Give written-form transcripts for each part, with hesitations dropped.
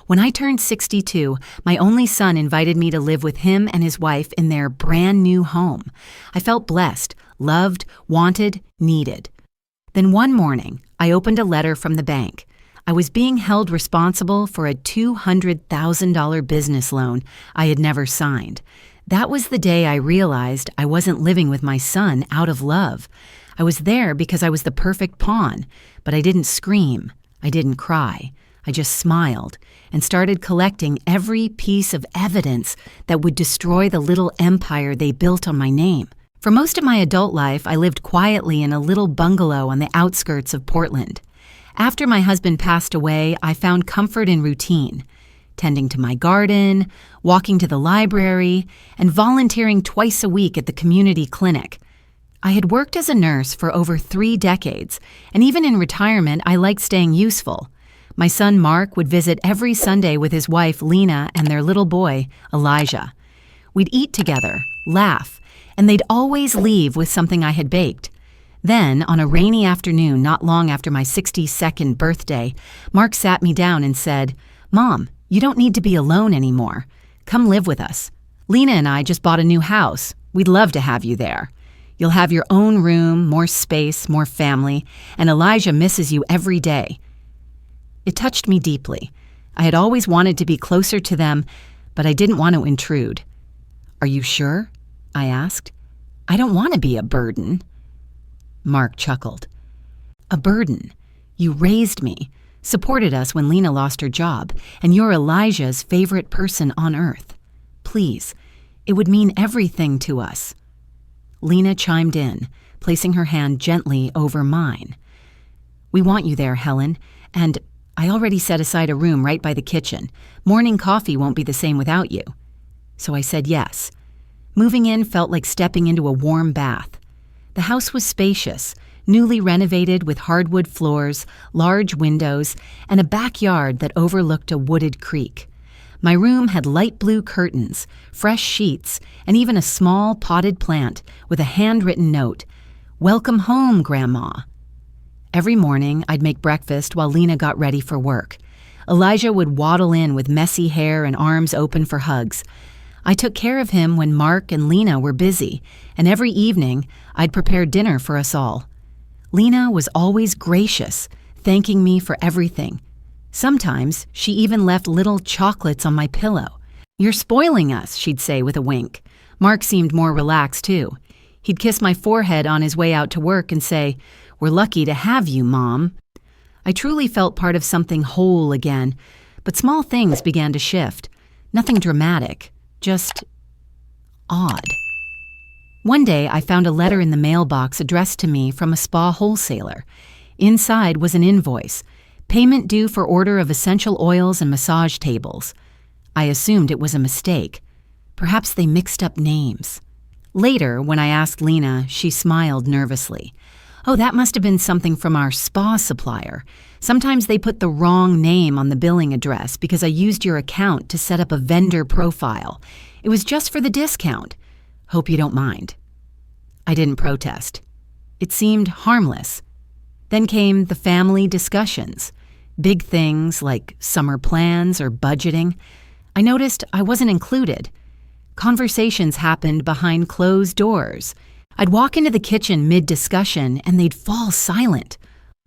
When I turned 62, my only son invited me to live with him and his wife in their brand new home. I felt blessed, loved, wanted, needed. Then one morning, I opened a letter from the bank. I was being held responsible for a $200,000 business loan I had never signed. That was the day I realized I wasn't living with my son out of love. I was there because I was the perfect pawn, but I didn't scream. I didn't cry. I just smiled and started collecting every piece of evidence that would destroy the little empire they built on my name. For most of my adult life, I lived quietly in a little bungalow on the outskirts of Portland. After my husband passed away, I found comfort in routine, tending to my garden, walking to the library, and volunteering twice a week at the community clinic. I had worked as a nurse for over 3 decades, and even in retirement, I liked staying useful. My son Mark would visit every Sunday with his wife Lena and their little boy, Elijah. We'd eat together, laugh, and they'd always leave with something I had baked. Then, on a rainy afternoon not long after my 62nd birthday, Mark sat me down and said, "Mom, you don't need to be alone anymore. Come live with us. Lena and I just bought a new house. We'd love to have you there. You'll have your own room, more space, more family, and Elijah misses you every day." It touched me deeply. I had always wanted to be closer to them, but I didn't want to intrude. "Are you sure?" I asked. "I don't want to be a burden." Mark chuckled. "A burden. You raised me, supported us when Lena lost her job, and you're Elijah's favorite person on earth. Please, it would mean everything to us." Lena chimed in, placing her hand gently over mine. "We want you there, Helen, and I already set aside a room right by the kitchen. Morning coffee won't be the same without you." So I said yes. Moving in felt like stepping into a warm bath. The house was spacious, newly renovated with hardwood floors, large windows, and a backyard that overlooked a wooded creek. My room had light blue curtains, fresh sheets, and even a small potted plant with a handwritten note, "Welcome home, Grandma." Every morning, I'd make breakfast while Lena got ready for work. Elijah would waddle in with messy hair and arms open for hugs. I took care of him when Mark and Lena were busy, and every evening, I'd prepare dinner for us all. Lena was always gracious, thanking me for everything. Sometimes, she even left little chocolates on my pillow. "You're spoiling us," she'd say with a wink. Mark seemed more relaxed, too. He'd kiss my forehead on his way out to work and say, "We're lucky to have you, Mom." I truly felt part of something whole again, but small things began to shift. Nothing dramatic. Just odd. One day, I found a letter in the mailbox addressed to me from a spa wholesaler. Inside was an invoice, payment due for order of essential oils and massage tables. I assumed it was a mistake. Perhaps they mixed up names. Later, when I asked Lena, she smiled nervously. "Oh, that must have been something from our spa supplier. Sometimes they put the wrong name on the billing address because I used your account to set up a vendor profile. It was just for the discount. Hope you don't mind." I didn't protest. It seemed harmless. Then came the family discussions. Big things like summer plans or budgeting. I noticed I wasn't included. Conversations happened behind closed doors. I'd walk into the kitchen mid-discussion and they'd fall silent.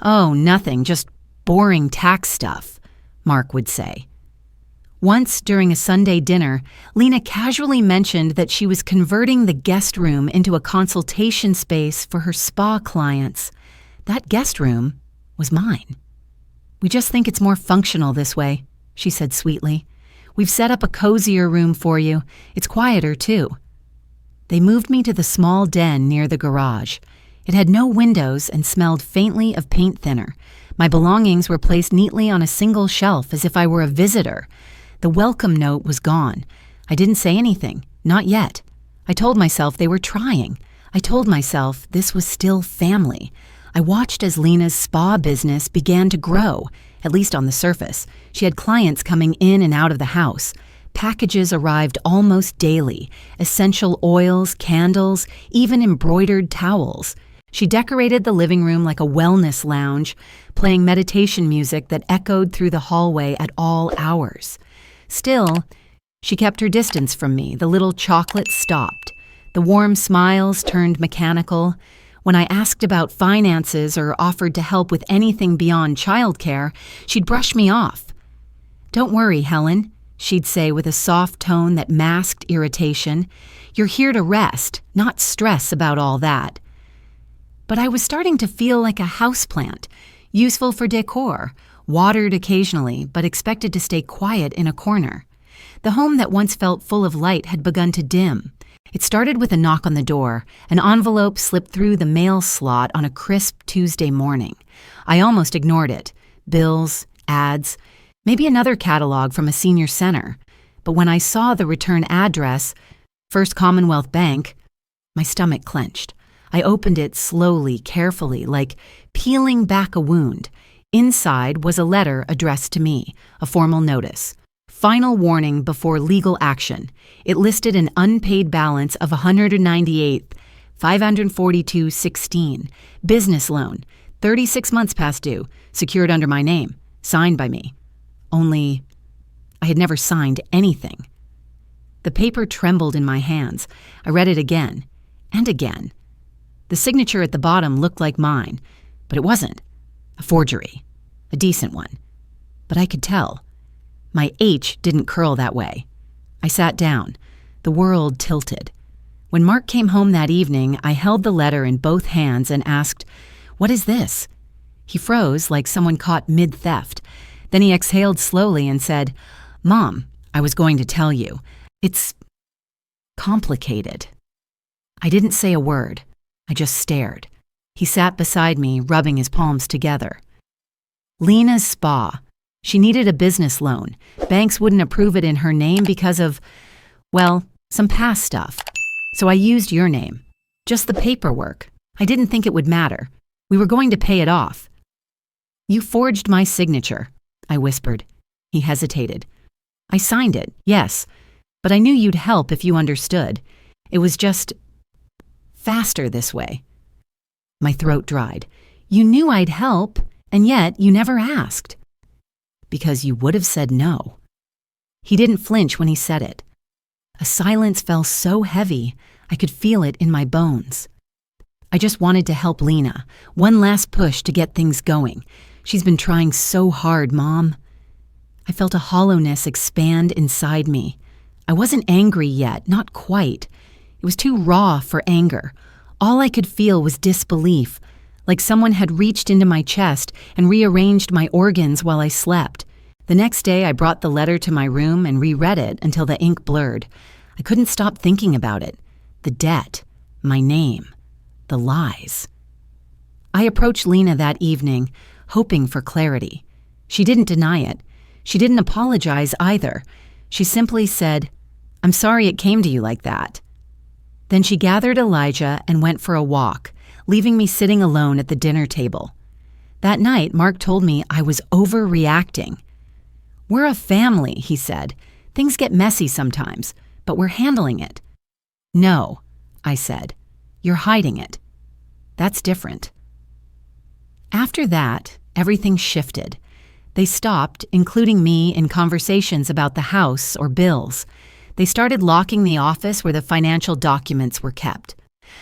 "Oh, nothing, just boring tax stuff," Mark would say. Once during a Sunday dinner, Lena casually mentioned that she was converting the guest room into a consultation space for her spa clients. That guest room was mine. "We just think it's more functional this way," she said sweetly. "We've set up a cozier room for you. It's quieter, too." They moved me to the small den near the garage. It had no windows and smelled faintly of paint thinner. My belongings were placed neatly on a single shelf as if I were a visitor. The welcome note was gone. I didn't say anything, not yet. I told myself they were trying. I told myself this was still family. I watched as Lena's spa business began to grow, at least on the surface. She had clients coming in and out of the house. Packages arrived almost daily, essential oils, candles, even embroidered towels. She decorated the living room like a wellness lounge, playing meditation music that echoed through the hallway at all hours. Still, she kept her distance from me. The little chocolates stopped. The warm smiles turned mechanical. When I asked about finances or offered to help with anything beyond childcare, she'd brush me off. "Don't worry, Helen," she'd say with a soft tone that masked irritation. "You're here to rest, not stress about all that." But I was starting to feel like a houseplant, useful for decor, watered occasionally, but expected to stay quiet in a corner. The home that once felt full of light had begun to dim. It started with a knock on the door. An envelope slipped through the mail slot on a crisp Tuesday morning. I almost ignored it. Bills, ads, maybe another catalog from a senior center. But when I saw the return address, First Commonwealth Bank, my stomach clenched. I opened it slowly, carefully, like peeling back a wound. Inside was a letter addressed to me, a formal notice. Final warning before legal action. It listed an unpaid balance of $198,542.16. Business loan, 36 months past due, secured under my name, signed by me. Only, I had never signed anything. The paper trembled in my hands. I read it again and again. The signature at the bottom looked like mine, but it wasn't. A forgery. A decent one. But I could tell. My H didn't curl that way. I sat down. The world tilted. When Mark came home that evening, I held the letter in both hands and asked, "What is this?" He froze like someone caught mid-theft. Then he exhaled slowly and said, "Mom, I was going to tell you. It's complicated." I didn't say a word. I just stared. He sat beside me, rubbing his palms together. Lena's spa. She needed a business loan. Banks wouldn't approve it in her name because of, well, some past stuff. So I used your name. Just the paperwork. I didn't think it would matter. We were going to pay it off. "You forged my signature," I whispered. He hesitated. "I signed it, yes, but I knew you'd help if you understood. It was just faster this way." My throat dried. "You knew I'd help, and yet you never asked." "Because you would have said no." He didn't flinch when he said it. A silence fell so heavy, I could feel it in my bones. "I just wanted to help Lena. One last push to get things going. She's been trying so hard, Mom." I felt a hollowness expand inside me. I wasn't angry yet, not quite. It was too raw for anger. All I could feel was disbelief, like someone had reached into my chest and rearranged my organs while I slept. The next day, I brought the letter to my room and reread it until the ink blurred. I couldn't stop thinking about it. The debt, my name, the lies. I approached Lena that evening, hoping for clarity. She didn't deny it. She didn't apologize either. She simply said, "I'm sorry it came to you like that." Then she gathered Elijah and went for a walk, leaving me sitting alone at the dinner table. That night, Mark told me I was overreacting. "We're a family," he said. "Things get messy sometimes, but we're handling it." "No," I said. "You're hiding it. That's different." After that, everything shifted. They stopped, including me, in conversations about the house or bills. They started locking the office where the financial documents were kept.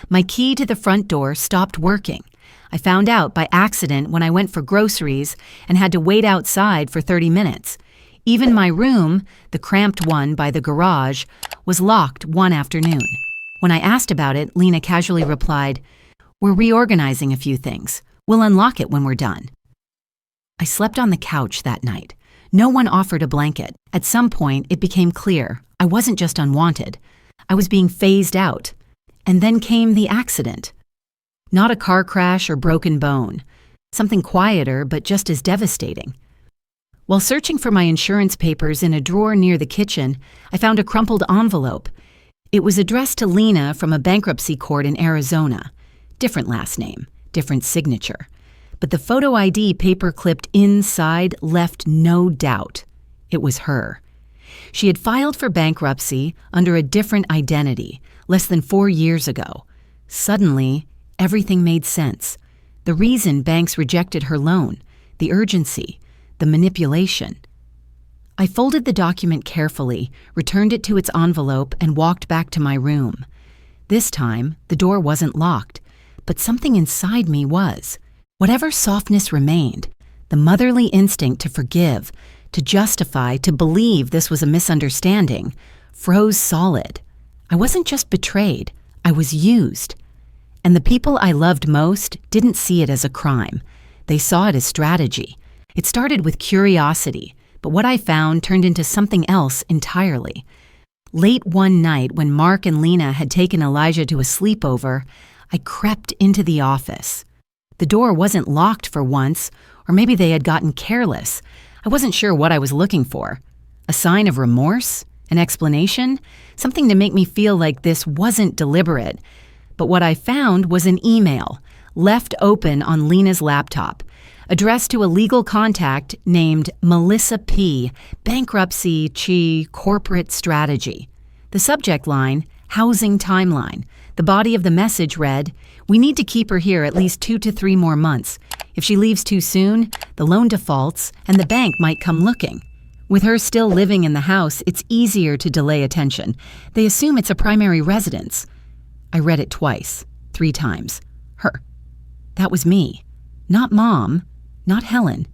My key to the front door stopped working. I found out by accident when I went for groceries and had to wait outside for 30 minutes. Even my room, the cramped one by the garage, was locked one afternoon. When I asked about it, Lena casually replied, "We're reorganizing a few things. We'll unlock it when we're done." I slept on the couch that night. No one offered a blanket. At some point, it became clear I wasn't just unwanted. I was being phased out. And then came the accident. Not a car crash or broken bone. Something quieter, but just as devastating. While searching for my insurance papers in a drawer near the kitchen, I found a crumpled envelope. It was addressed to Lena from a bankruptcy court in Arizona. Different last name, different signature. But the photo ID paper clipped inside left no doubt. It was her. She had filed for bankruptcy under a different identity less than 4 years ago. Suddenly, Everything made sense. The reason banks rejected her loan, the urgency, the manipulation. I folded the document carefully, returned it to its envelope, and walked back to my room. This time, the door wasn't locked, but something inside me was. Whatever softness remained, the motherly instinct to forgive, to justify, to believe this was a misunderstanding, froze solid. I wasn't just betrayed, I was used. And the people I loved most didn't see it as a crime. They saw it as strategy. It started with curiosity, but what I found turned into something else entirely. Late one night, when Mark and Lena had taken Elijah to a sleepover, I crept into the office. The door wasn't locked for once, or maybe they had gotten careless. I wasn't sure what I was looking for. A sign of remorse? An explanation? Something to make me feel like this wasn't deliberate. But what I found was an email, left open on Lena's laptop, addressed to a legal contact named Melissa P., Bankruptcy Chi Corporate Strategy. The subject line, Housing Timeline. The body of the message read, "We need to keep her here at least 2 to 3 more months. If she leaves too soon, the loan defaults and the bank might come looking. With her still living in the house, it's easier to delay attention. They assume it's a primary residence." I read it twice, 3 times. Her. That was me. Not Mom, not Helen.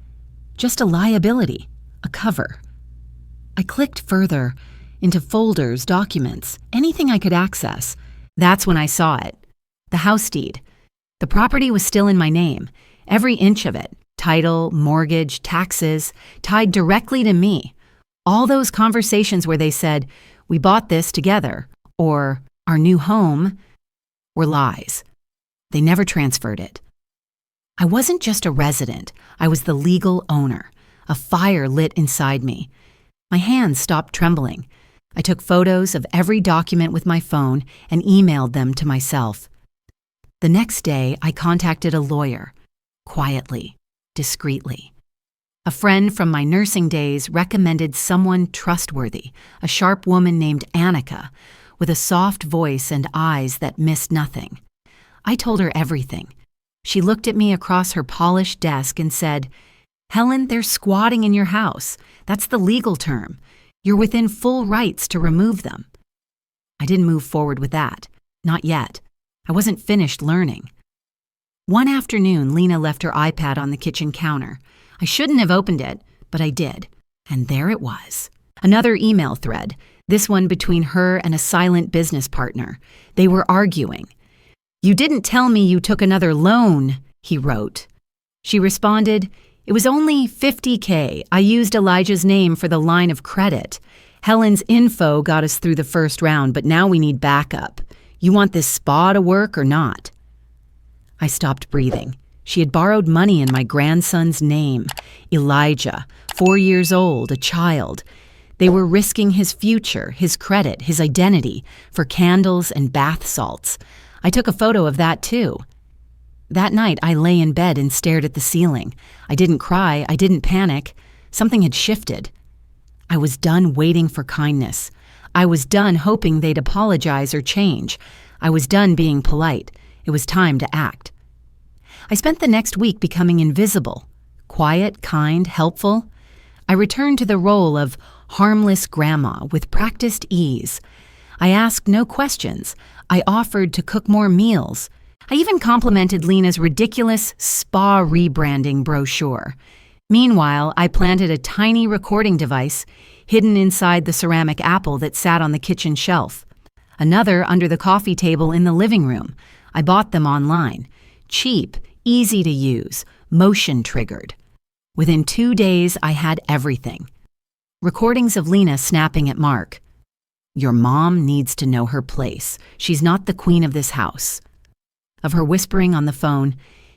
Just a liability, a cover. I clicked further, into folders, documents, anything I could access. That's when I saw it. The house deed. The property was still in my name, every inch of it. Title, mortgage, taxes, tied directly to me. All those conversations where they said, "We bought this together," or "Our new home," were lies. They never transferred it. I wasn't just a resident, I was the legal owner. A fire lit inside me. My hands stopped trembling. I took photos of every document with my phone and emailed them to myself. The next day, I contacted a lawyer, quietly, discreetly. A friend from my nursing days recommended someone trustworthy, a sharp woman named Annika, with a soft voice and eyes that missed nothing. I told her everything. She looked at me across her polished desk and said, "Helen, they're squatting in your house. That's the legal term. You're within full rights to remove them." I didn't move forward with that. Not yet. I wasn't finished learning. One afternoon, Lena left her iPad on the kitchen counter. I shouldn't have opened it, but I did. And there it was. Another email thread, this one between her and a silent business partner. They were arguing. "You didn't tell me you took another loan," he wrote. She responded, "It was only $50K. I used Elijah's name for the line of credit. Helen's info got us through the first round, but now we need backup. You want this spa to work or not?" I stopped breathing. She had borrowed money in my grandson's name, Elijah, 4 years old, a child. They were risking his future, his credit, his identity, for candles and bath salts. I took a photo of that too. That night, I lay in bed and stared at the ceiling. I didn't cry, I didn't panic. Something had shifted. I was done waiting for kindness. I was done hoping they'd apologize or change. I was done being polite. It was time to act. I spent the next week becoming invisible. Quiet, kind, helpful. I returned to the role of harmless grandma with practiced ease. I asked no questions. I offered to cook more meals. I even complimented Lena's ridiculous spa rebranding brochure. Meanwhile, I planted a tiny recording device hidden inside the ceramic apple that sat on the kitchen shelf. Another under the coffee table in the living room. I bought them online. Cheap, easy to use, motion-triggered. Within 2 days, I had everything. Recordings of Lena snapping at Mark. "Your mom needs to know her place. She's not the queen of this house." Of her whispering on the phone,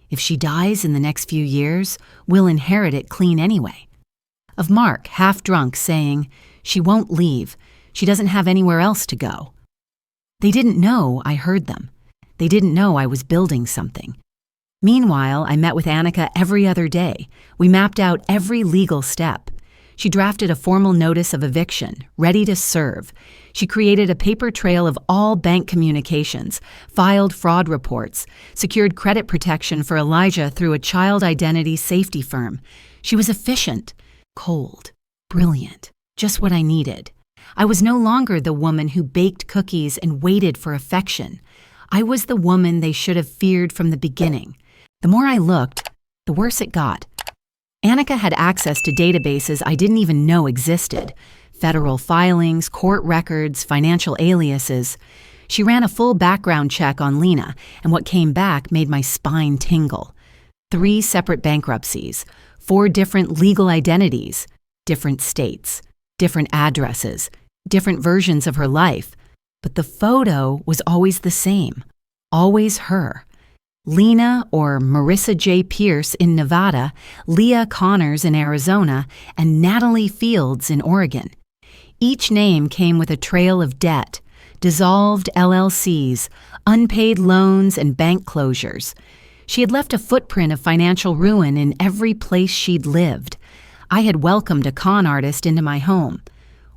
"If she dies in the next few years, we'll inherit it clean anyway." Of Mark, half drunk, saying, "She won't leave. She doesn't have anywhere else to go." They didn't know I heard them. They didn't know I was building something. Meanwhile, I met with Annika every other day. We mapped out every legal step. She drafted a formal notice of eviction, ready to serve. She created a paper trail of all bank communications, filed fraud reports, secured credit protection for Elijah through a child identity safety firm. She was efficient, cold, brilliant, just what I needed. I was no longer the woman who baked cookies and waited for affection. I was the woman they should have feared from the beginning. The more I looked, the worse it got. Annika had access to databases I didn't even know existed. Federal filings, court records, financial aliases. She ran a full background check on Lena, and what came back made my spine tingle. 3 separate bankruptcies, 4 different legal identities, different states, different addresses, different versions of her life. But the photo was always the same, always her. Lena or Marissa J. Pierce in Nevada, Leah Connors in Arizona, and Natalie Fields in Oregon. Each name came with a trail of debt, dissolved LLCs, unpaid loans, and bank closures. She had left a footprint of financial ruin in every place she'd lived. I had welcomed a con artist into my home.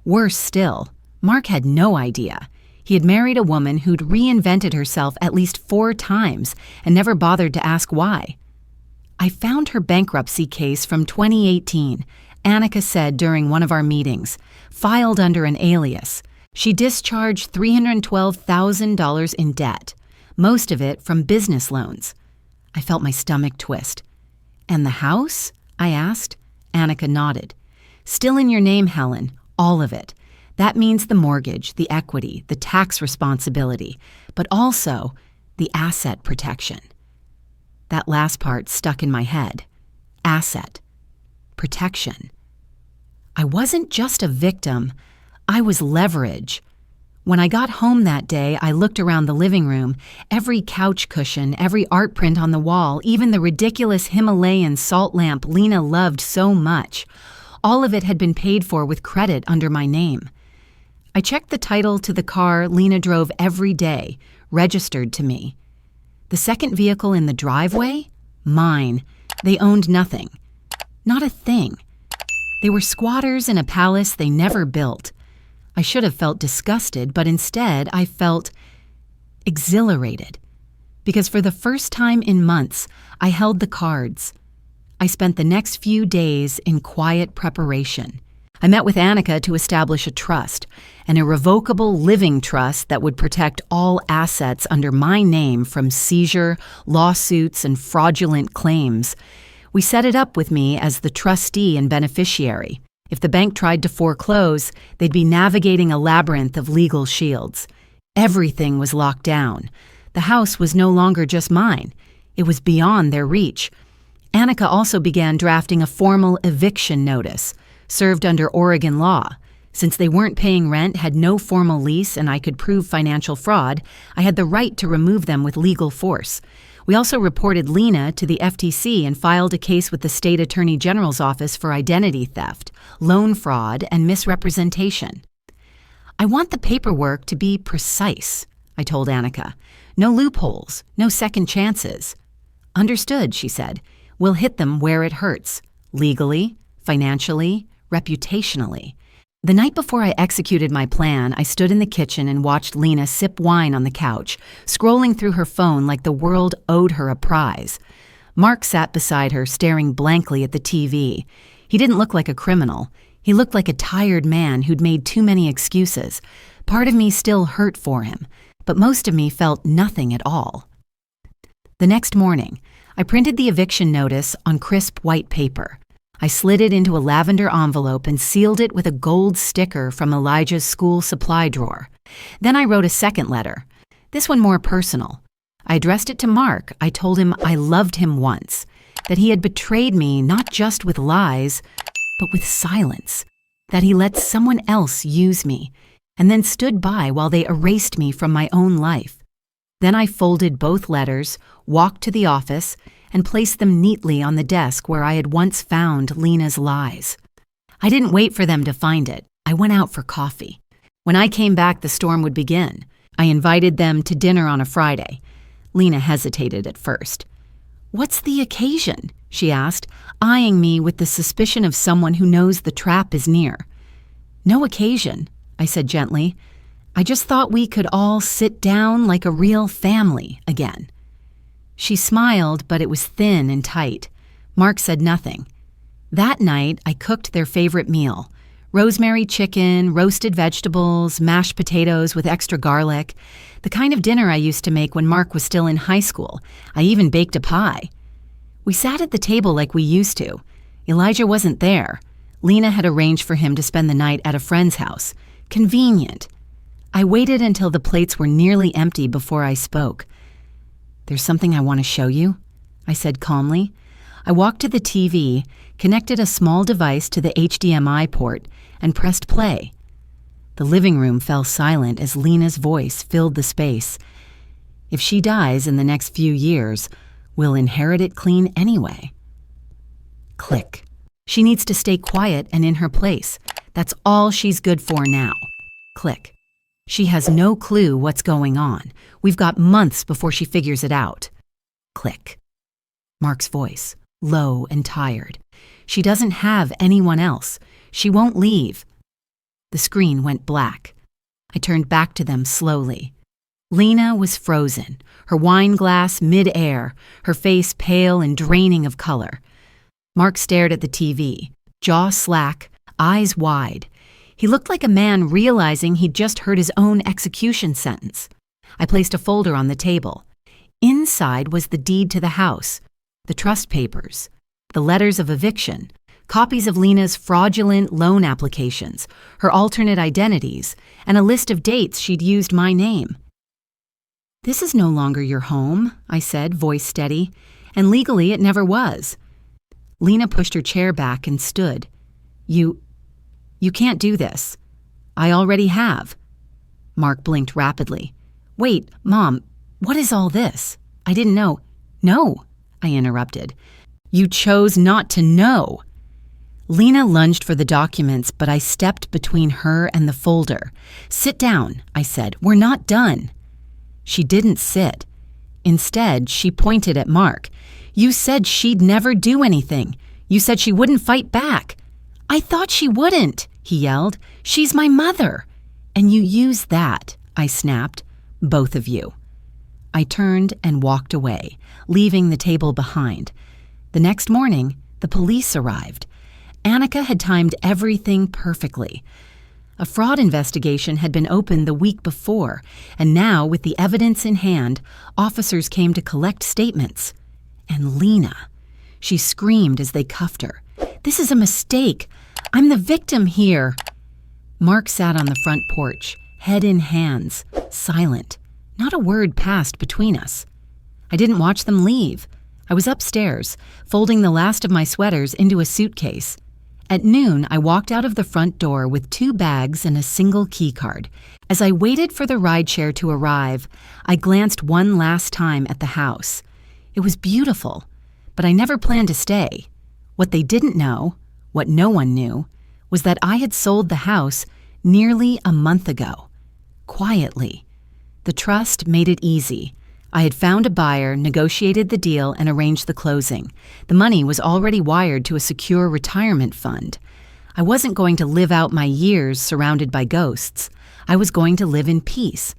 Worse still, Mark had no idea. He had married a woman who'd reinvented herself at least 4 times and never bothered to ask why. I found her bankruptcy case from 2018, Annika said during one of our meetings, filed under an alias. She discharged $312,000 in debt, most of it from business loans. I felt my stomach twist. And the house? I asked. Annika nodded. Still in your name, Helen, all of it. That means the mortgage, the equity, the tax responsibility, but also the asset protection. That last part stuck in my head. Asset. Protection. I wasn't just a victim, I was leverage. When I got home that day, I looked around the living room. Every couch cushion, every art print on the wall, even the ridiculous Himalayan salt lamp Lena loved so much. All of it had been paid for with credit under my name. I checked the title to the car Lena drove every day, registered to me. The second vehicle in the driveway? Mine. They owned nothing. Not a thing. They were squatters in a palace they never built. I should have felt disgusted, but instead I felt exhilarated. Because for the first time in months, I held the cards. I spent the next few days in quiet preparation. I met with Annika to establish a trust, an irrevocable living trust that would protect all assets under my name from seizure, lawsuits, and fraudulent claims. We set it up with me as the trustee and beneficiary. If the bank tried to foreclose, they'd be navigating a labyrinth of legal shields. Everything was locked down. The house was no longer just mine. It was beyond their reach. Annika also began drafting a formal eviction notice, served under Oregon law. Since they weren't paying rent, had no formal lease, and I could prove financial fraud, I had the right to remove them with legal force. We also reported Lena to the FTC and filed a case with the State Attorney General's office for identity theft, loan fraud, and misrepresentation. I want the paperwork to be precise, I told Annika. No loopholes, no second chances. Understood, she said. We'll hit them where it hurts, legally, financially, reputationally. The night before I executed my plan, I stood in the kitchen and watched Lena sip wine on the couch, scrolling through her phone like the world owed her a prize. Mark sat beside her, staring blankly at the TV. He didn't look like a criminal. He looked like a tired man who'd made too many excuses. Part of me still hurt for him, but most of me felt nothing at all. The next morning, I printed the eviction notice on crisp white paper. I slid it into a lavender envelope and sealed it with a gold sticker from Elijah's school supply drawer. Then I wrote a second letter, this one more personal. I addressed it to Mark. I told him I loved him once, that he had betrayed me not just with lies, but with silence, that he let someone else use me, and then stood by while they erased me from my own life. Then I folded both letters, walked to the office, and placed them neatly on the desk where I had once found Lena's lies. I didn't wait for them to find it. I went out for coffee. When I came back, the storm would begin. I invited them to dinner on a Friday. Lena hesitated at first. "What's the occasion?" she asked, eyeing me with the suspicion of someone who knows the trap is near. "No occasion," I said gently. "I just thought we could all sit down like a real family again." She smiled, but it was thin and tight. Mark said nothing. That night, I cooked their favorite meal: rosemary chicken, roasted vegetables, mashed potatoes with extra garlic, the kind of dinner I used to make when Mark was still in high school. I even baked a pie. We sat at the table like we used to. Elijah wasn't there. Lena had arranged for him to spend the night at a friend's house. Convenient. I waited until the plates were nearly empty before I spoke. "There's something I want to show you," I said calmly. I walked to the TV, connected a small device to the HDMI port, and pressed play. The living room fell silent as Lena's voice filled the space. "If she dies in the next few years, we'll inherit it clean anyway." Click. "She needs to stay quiet and in her place. That's all she's good for now." Click. "She has no clue what's going on. We've got months before she figures it out." Click. Mark's voice, low and tired. "She doesn't have anyone else. She won't leave." The screen went black. I turned back to them slowly. Lena was frozen, her wine glass mid-air, her face pale and draining of color. Mark stared at the TV, jaw slack, eyes wide. He looked like a man realizing he'd just heard his own execution sentence. I placed a folder on the table. Inside was the deed to the house, the trust papers, the letters of eviction, copies of Lena's fraudulent loan applications, her alternate identities, and a list of dates she'd used my name. "This is no longer your home," I said, voice steady, "and legally it never was." Lena pushed her chair back and stood. You can't do this. I already have." Mark blinked rapidly. "Wait, Mom, what is all this? I didn't know." "No," I interrupted. "You chose not to know." Lena lunged for the documents, but I stepped between her and the folder. "Sit down," I said. "We're not done." She didn't sit. Instead, she pointed at Mark. "You said she'd never do anything. You said she wouldn't fight back." "I thought she wouldn't," he yelled. "She's my mother." "And you used that," I snapped. "Both of you." I turned and walked away, leaving the table behind. The next morning, the police arrived. Annika had timed everything perfectly. A fraud investigation had been opened the week before, and now, with the evidence in hand, officers came to collect statements. And Lena. She screamed as they cuffed her. "This is a mistake. I'm the victim here." Mark sat on the front porch, head in hands, silent. Not a word passed between us. I didn't watch them leave. I was upstairs, folding the last of my sweaters into a suitcase. At noon, I walked out of the front door with 2 bags and a single keycard. As I waited for the rideshare to arrive, I glanced one last time at the house. It was beautiful, but I never planned to stay. What they didn't know, what no one knew, was that I had sold the house nearly a month ago. Quietly. The trust made it easy. I had found a buyer, negotiated the deal, and arranged the closing. The money was already wired to a secure retirement fund. I wasn't going to live out my years surrounded by ghosts. I was going to live in peace.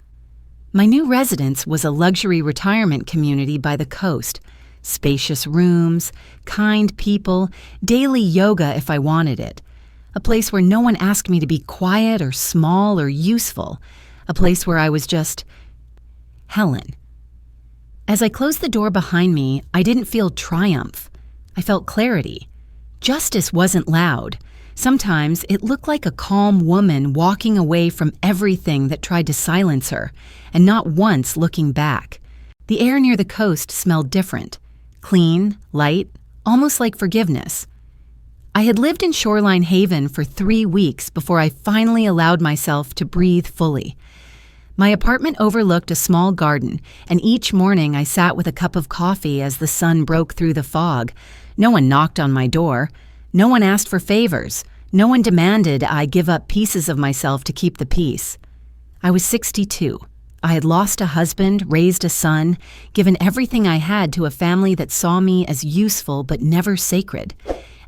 My new residence was a luxury retirement community by the coast. Spacious rooms, kind people, daily yoga if I wanted it. A place where no one asked me to be quiet or small or useful. A place where I was just Helen. As I closed the door behind me, I didn't feel triumph. I felt clarity. Justice wasn't loud. Sometimes it looked like a calm woman walking away from everything that tried to silence her, and not once looking back. The air near the coast smelled different. Clean, light, almost like forgiveness. I had lived in Shoreline Haven for 3 weeks before I finally allowed myself to breathe fully. My apartment overlooked a small garden, and each morning I sat with a cup of coffee as the sun broke through the fog. No one knocked on my door. No one asked for favors. No one demanded I give up pieces of myself to keep the peace. I was 62. I had lost a husband, raised a son, given everything I had to a family that saw me as useful but never sacred.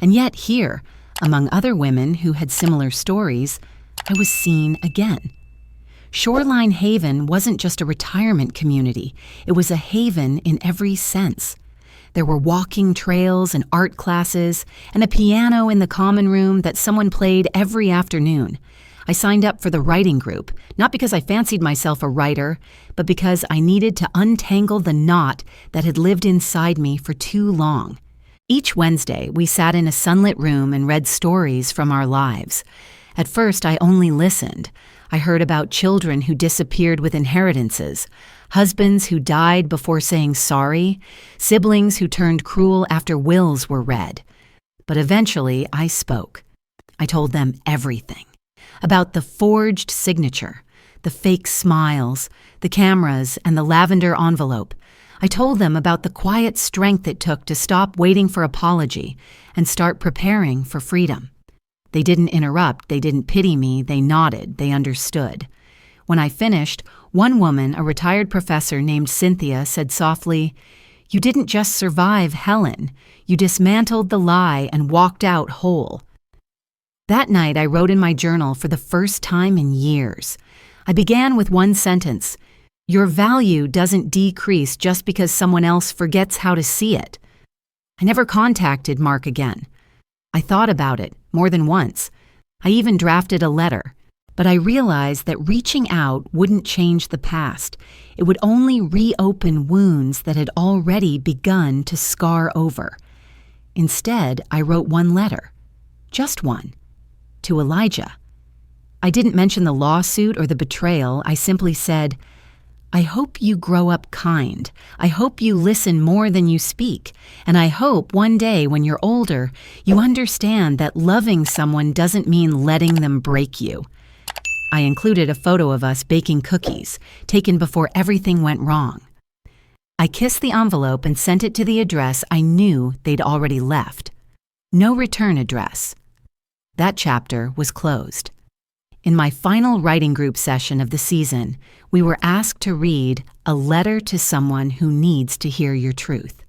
And yet here, among other women who had similar stories, I was seen again. Shoreline Haven wasn't just a retirement community. It was a haven in every sense. There were walking trails and art classes, and a piano in the common room that someone played every afternoon. I signed up for the writing group, not because I fancied myself a writer, but because I needed to untangle the knot that had lived inside me for too long. Each Wednesday, we sat in a sunlit room and read stories from our lives. At first, I only listened. I heard about children who disappeared with inheritances, husbands who died before saying sorry, siblings who turned cruel after wills were read. But eventually, I spoke. I told them everything. About the forged signature, the fake smiles, the cameras, and the lavender envelope. I told them about the quiet strength it took to stop waiting for apology and start preparing for freedom. They didn't interrupt, they didn't pity me, they nodded, they understood. When I finished, one woman, a retired professor named Cynthia, said softly, "You didn't just survive Helen, you dismantled the lie and walked out whole." That night I wrote in my journal for the first time in years. I began with one sentence, "Your value doesn't decrease just because someone else forgets how to see it." I never contacted Mark again. I thought about it more than once. I even drafted a letter. But I realized that reaching out wouldn't change the past. It would only reopen wounds that had already begun to scar over. Instead, I wrote one letter. Just one. To Elijah. I didn't mention the lawsuit or the betrayal. I simply said, "I hope you grow up kind. I hope you listen more than you speak. And I hope one day when you're older, you understand that loving someone doesn't mean letting them break you." I included a photo of us baking cookies, taken before everything went wrong. I kissed the envelope and sent it to the address I knew they'd already left. No return address. That chapter was closed. In my final writing group session of the season, we were asked to read a letter to someone who needs to hear your truth.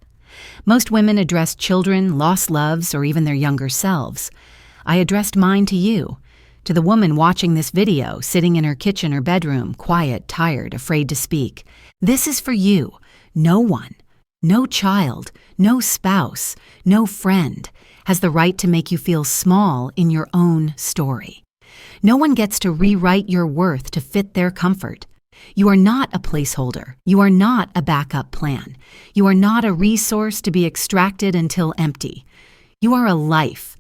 Most women address children, lost loves, or even their younger selves. I addressed mine to you, to the woman watching this video, sitting in her kitchen or bedroom, quiet, tired, afraid to speak. This is for you. No one, no child, no spouse, no friend has the right to make you feel small in your own story. No one gets to rewrite your worth to fit their comfort. You are not a placeholder. You are not a backup plan. You are not a resource to be extracted until empty. You are a life.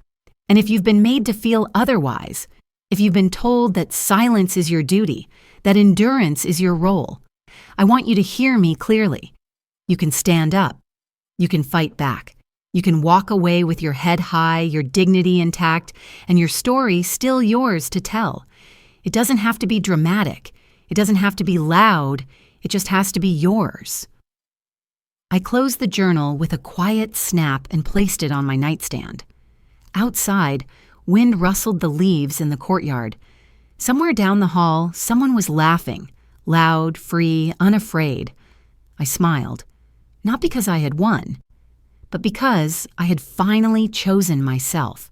And if you've been made to feel otherwise, if you've been told that silence is your duty, that endurance is your role, I want you to hear me clearly. You can stand up. You can fight back. You can walk away with your head high, your dignity intact, and your story still yours to tell. It doesn't have to be dramatic. It doesn't have to be loud. It just has to be yours. I closed the journal with a quiet snap and placed it on my nightstand. Outside, wind rustled the leaves in the courtyard. Somewhere down the hall, someone was laughing, loud, free, unafraid. I smiled, not because I had won, but because I had finally chosen myself.